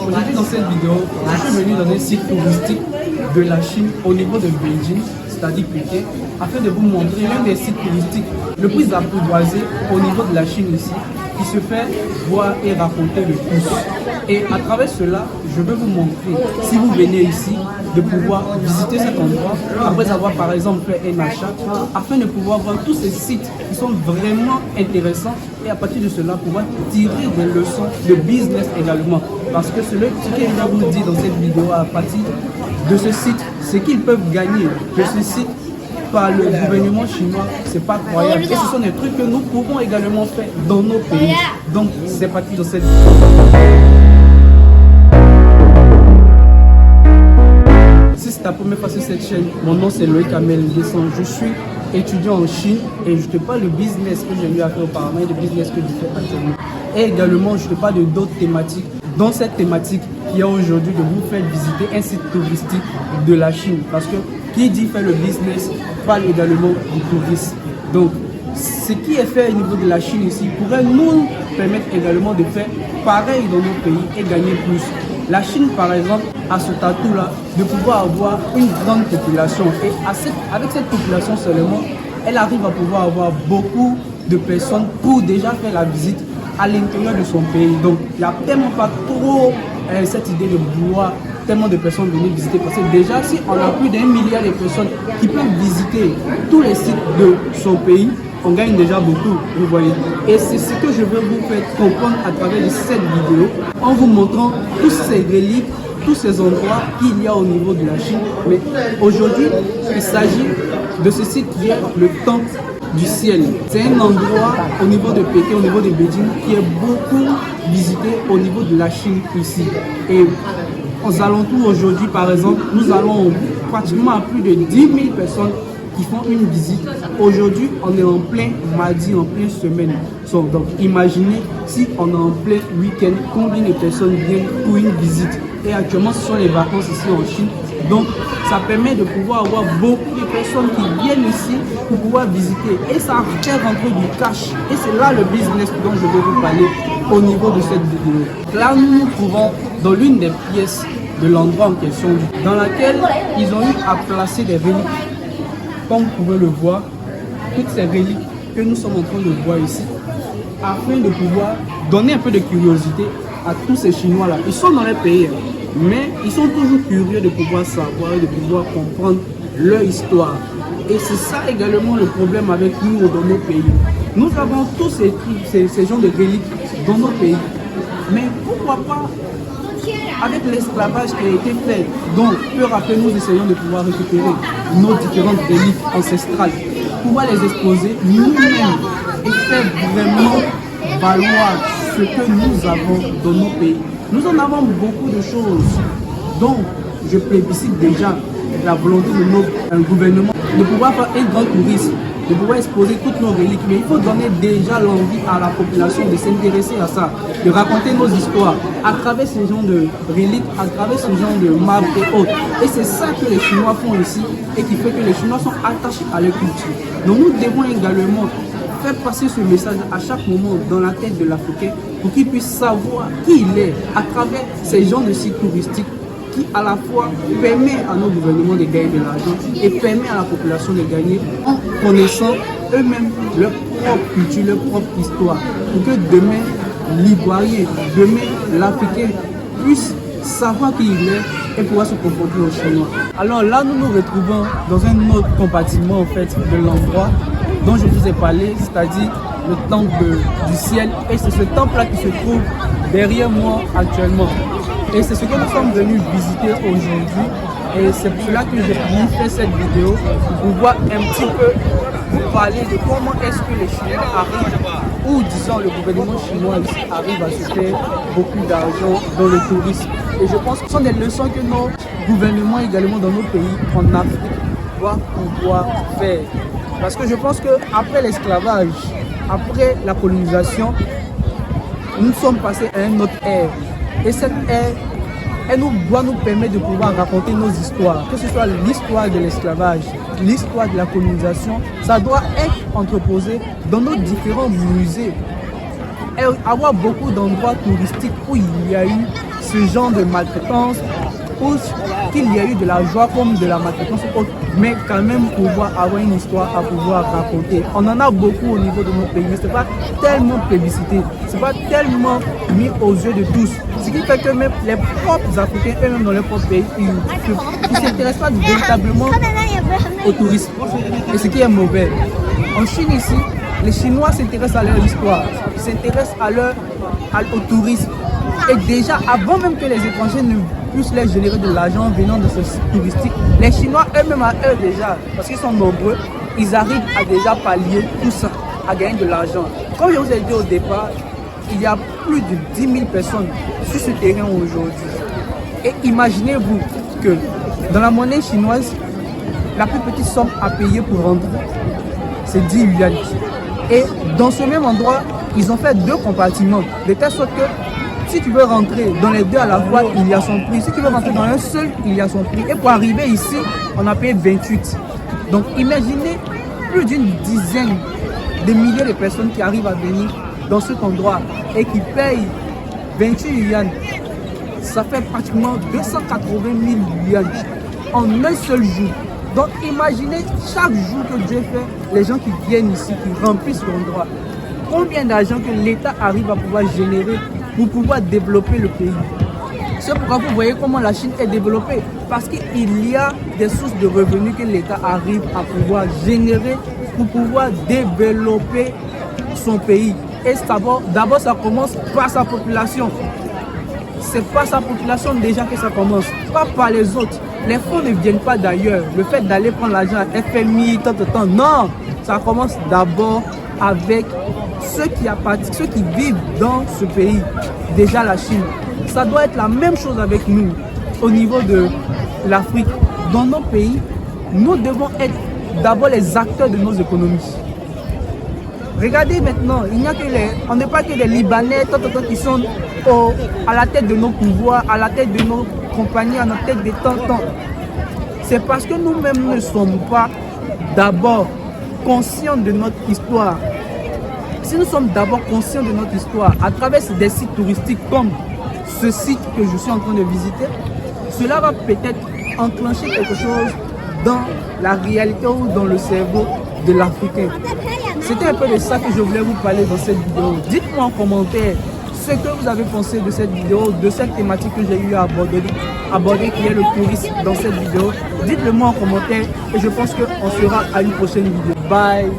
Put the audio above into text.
Aujourd'hui, dans cette vidéo, je suis venu dans un site touristique de la Chine au niveau de Beijing, c'est-à-dire Pékin, afin de vous montrer l'un des sites touristiques le plus apprivoisé au niveau de la Chine ici, qui se fait voir et raconter le plus. Et à travers cela, je veux vous montrer, si vous venez ici, de pouvoir visiter cet endroit, après avoir par exemple fait un achat, afin de pouvoir voir tous ces sites qui sont vraiment intéressants et à partir de cela, pouvoir tirer des leçons de business également. Parce que ce que je vais vous dire dans cette vidéo à partir de ce site, c'est qu'ils peuvent gagner de ce site par le gouvernement chinois, c'est pas croyable. Et ce sont des trucs que nous pouvons également faire dans nos pays. Donc c'est parti dans cette vidéo. Si c'est ta première fois sur cette chaîne, mon nom c'est Loïc Amel Descend. Je suis étudiant en Chine et je te parle de business que j'ai eu à faire auparavant et de business que je fais actuellement. Et également, je te parle de d'autres thématiques. Dans cette thématique qui est aujourd'hui de vous faire visiter un site touristique de la Chine. Parce que qui dit faire le business parle également du tourisme. Donc, ce qui est fait au niveau de la Chine ici pourrait nous permettre également de faire pareil dans nos pays et gagner plus. La Chine, par exemple, a ce atout-là de pouvoir avoir une grande population. Et avec cette population seulement, elle arrive à pouvoir avoir beaucoup de personnes pour déjà faire la visite à l'intérieur de son pays. Donc, il n'y a tellement pas trop cette idée de vouloir tellement de personnes venir visiter. Parce que déjà, si on a plus d'1 milliard de personnes qui peuvent visiter tous les sites de son pays, on gagne déjà beaucoup, vous voyez. Et c'est ce que je veux vous faire comprendre à travers de cette vidéo, en vous montrant tous ces reliques, tous ces endroits qu'il y a au niveau de la Chine. Mais aujourd'hui, il s'agit de ce site qui est le Temple du Ciel. C'est un endroit au niveau de Pékin, au niveau de Beijing, qui est beaucoup visité au niveau de la Chine ici. Et aux alentours aujourd'hui, par exemple, nous allons pratiquement à plus de 10 000 personnes qui font une visite. Aujourd'hui, on est en plein mardi, en pleine semaine. Donc, imaginez si on est en plein week-end, combien de personnes viennent pour une visite. Et actuellement, ce sont les vacances ici en Chine. Donc, ça permet de pouvoir avoir beaucoup de personnes qui viennent ici pour pouvoir visiter. Et ça fait rentrer du cash. Et c'est là le business dont je vais vous parler au niveau de cette vidéo. Là, nous nous trouvons dans l'une des pièces de l'endroit en question, dans laquelle ils ont eu à placer des reliques. Comme vous pouvez le voir, toutes ces reliques que nous sommes en train de voir ici, afin de pouvoir donner un peu de curiosité à tous ces Chinois-là. Ils sont dans les pays, mais ils sont toujours curieux de pouvoir savoir et de pouvoir comprendre leur histoire. Et c'est ça également le problème avec nous dans nos pays. Nous avons tous ces genres de reliques dans nos pays. Mais pourquoi pas, avec l'esclavage qui a été fait, donc peu après nous essayons de pouvoir récupérer nos différentes reliques ancestrales, pouvoir les exposer nous-mêmes et faire vraiment valoir ce que nous avons dans nos pays. Nous en avons beaucoup de choses. Donc, je plébiscite déjà la volonté de nos gouvernements de pouvoir faire un grand tourisme, de pouvoir exposer toutes nos reliques. Mais il faut donner déjà l'envie à la population de s'intéresser à ça, de raconter nos histoires à travers ces genres de reliques, à travers ce genre de marbres et autres. Et c'est ça que les Chinois font ici et qui fait que les Chinois sont attachés à leur culture. Donc nous devons également faire passer ce message à chaque moment dans la tête de l'Africain pour qu'il puisse savoir qui il est à travers ces genres de sites touristiques qui à la fois permet à nos gouvernements de gagner de l'argent et permet à la population de gagner en connaissant eux-mêmes leur propre culture, leur propre histoire. Pour que demain, l'Ivoirien, demain, l'Africain puisse savoir qui il est et pouvoir se confronter aux Chinois. Alors là, nous nous retrouvons dans un autre compartiment en fait de l'endroit dont je vous ai parlé, c'est-à-dire le temple du ciel. Et c'est ce temple-là qui se trouve derrière moi actuellement. Et c'est ce que nous sommes venus visiter aujourd'hui. Et c'est pour cela que j'ai voulu faire cette vidéo pour pouvoir un petit peu vous parler de comment est-ce que les Chinois arrivent, ou disons le gouvernement chinois arrive à se faire beaucoup d'argent dans le tourisme. Et je pense que ce sont des leçons que nos gouvernements également dans nos pays en Afrique doivent pouvoir faire. Parce que je pense qu'après l'esclavage, après la colonisation, nous sommes passés à une autre ère. Et cette ère, elle doit nous permettre de pouvoir raconter nos histoires. Que ce soit l'histoire de l'esclavage, l'histoire de la colonisation, ça doit être entreposé dans nos différents musées. Et avoir beaucoup d'endroits touristiques où il y a eu ce genre de maltraitance ou qu'il y a eu de la joie comme de la maltraitance, mais quand même pouvoir avoir une histoire à pouvoir raconter. On en a beaucoup au niveau de notre pays, mais ce n'est pas tellement plébiscité, ce n'est pas tellement mis aux yeux de tous. Ce qui fait que même les propres Africains, eux-mêmes dans leur propre pays, ils ne s'intéressent pas véritablement au tourisme. Et ce qui est mauvais. En Chine ici, les Chinois s'intéressent à leur histoire, ils s'intéressent au tourisme. Et déjà, avant même que les étrangers ne puissent leur générer de l'argent venant de ce site touristique, les Chinois eux-mêmes à eux déjà, parce qu'ils sont nombreux, ils arrivent à déjà pallier tout ça, à gagner de l'argent. Comme je vous ai dit au départ, il y a plus de 10 000 personnes sur ce terrain aujourd'hui. Et imaginez-vous que dans la monnaie chinoise, la plus petite somme à payer pour rentrer, c'est 10 yuan. Et dans ce même endroit, ils ont fait 2 compartiments, de telle sorte que si tu veux rentrer dans les 2 à la fois, il y a son prix. Si tu veux rentrer dans un seul, il y a son prix. Et pour arriver ici, on a payé 28. Donc imaginez plus d'une dizaine de milliers de personnes qui arrivent à venir dans cet endroit et qui payent 28 yuan. Ça fait pratiquement 280 000 yuan en un seul jour. Donc imaginez chaque jour que Dieu fait, les gens qui viennent ici, qui remplissent l'endroit. Combien d'argent que l'État arrive à pouvoir générer pour pouvoir développer le pays. C'est pourquoi vous voyez comment la Chine est développée. Parce qu'il y a des sources de revenus que l'État arrive à pouvoir générer pour pouvoir développer son pays. Et d'abord, ça commence par sa population. C'est par sa population déjà que ça commence, pas par les autres. Les fonds ne viennent pas d'ailleurs. Le fait d'aller prendre l'argent à FMI, non, ça commence d'abord avec ceux qui vivent dans ce pays, déjà la Chine. Ça doit être la même chose avec nous, au niveau de l'Afrique. Dans nos pays, nous devons être d'abord les acteurs de nos économies. Regardez maintenant, on n'est pas que des Libanais qui sont à la tête de nos pouvoirs, à la tête de nos compagnies, à la tête des tontons. C'est parce que nous-mêmes ne sommes pas d'abord conscients de notre histoire. Si nous sommes d'abord conscients de notre histoire à travers des sites touristiques comme ce site que je suis en train de visiter, cela va peut-être enclencher quelque chose dans la réalité ou dans le cerveau de l'Africain. C'était un peu de ça que je voulais vous parler dans cette vidéo. Dites-moi en commentaire ce que vous avez pensé de cette vidéo, de cette thématique que j'ai eu à aborder qui est le tourisme dans cette vidéo. Dites-le moi en commentaire et je pense qu'on sera à une prochaine vidéo. Bye.